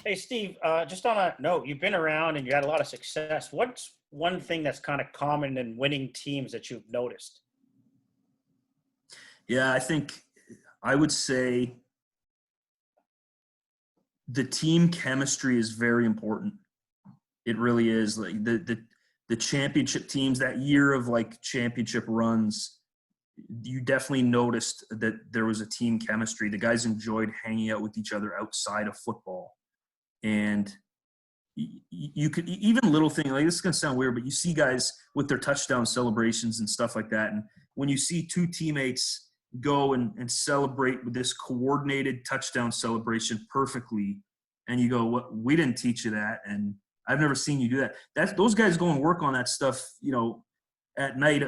Hey, Steve, just on a note, you've been around and you had a lot of success. What's one thing that's kind of common in winning teams that you've noticed? Yeah, I think I would say the team chemistry is very important. It really is. Like the championship teams that year of like championship runs, you definitely noticed that there was a team chemistry. The guys enjoyed hanging out with each other outside of football, and you could even little thing like this is gonna sound weird, but you see guys with their touchdown celebrations and stuff like that. And when you see two teammates go and celebrate with this coordinated touchdown celebration perfectly, and you go, "What? We didn't teach you that," and I've never seen you do that. That's those guys go and work on that stuff, at night,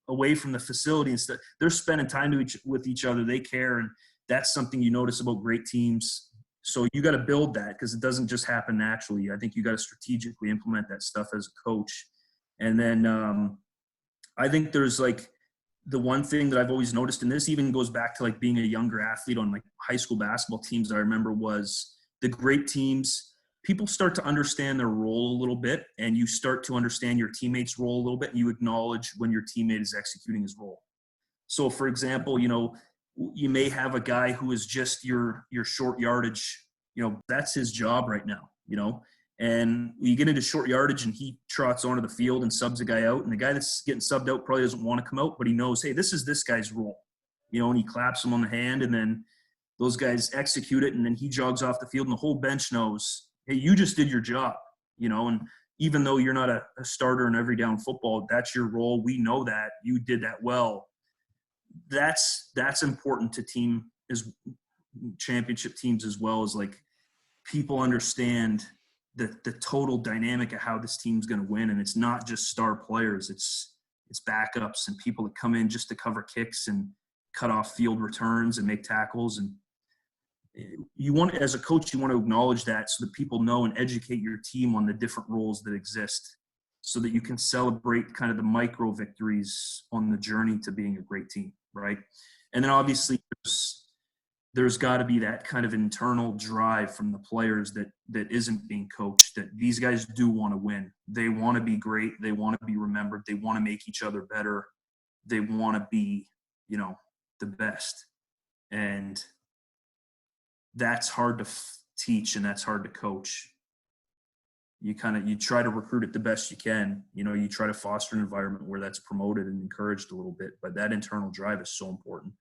away from the facility and stuff. They're spending time with each other. They care, and that's something you notice about great teams. So you got to build that because it doesn't just happen naturally. I think you got to strategically implement that stuff as a coach. And then I think there's like the one thing that I've always noticed, and this even goes back to like being a younger athlete on like high school basketball teams. I remember was the great teams. People start to understand their role a little bit, and you start to understand your teammate's role a little bit, and you acknowledge when your teammate is executing his role. So, for example, you may have a guy who is just your short yardage. That's his job right now. And you get into short yardage, and he trots onto the field and subs a guy out, and the guy that's getting subbed out probably doesn't want to come out, but he knows, hey, this is this guy's role. And he claps him on the hand, and then those guys execute it, and then he jogs off the field, and the whole bench knows, hey, you just did your job. And even though you're not a starter in every down football, that's your role. We know that you did that well. That's important to team as championship teams, as well as like people understand the total dynamic of how this team's going to win. And it's not just star players, it's backups and people that come in just to cover kicks and cut off field returns and make tackles. And you want, as a coach, you want to acknowledge that so that people know and educate your team on the different roles that exist, so that you can celebrate kind of the micro victories on the journey to being a great team, right? And then obviously there's got to be that kind of internal drive from the players that isn't being coached, that these guys do want to win. They want to be great. They want to be remembered. They want to make each other better. They want to be, the best. And that's hard to teach, and that's hard to coach. You try to recruit it the best you can. You try to foster an environment where that's promoted and encouraged a little bit, but that internal drive is so important.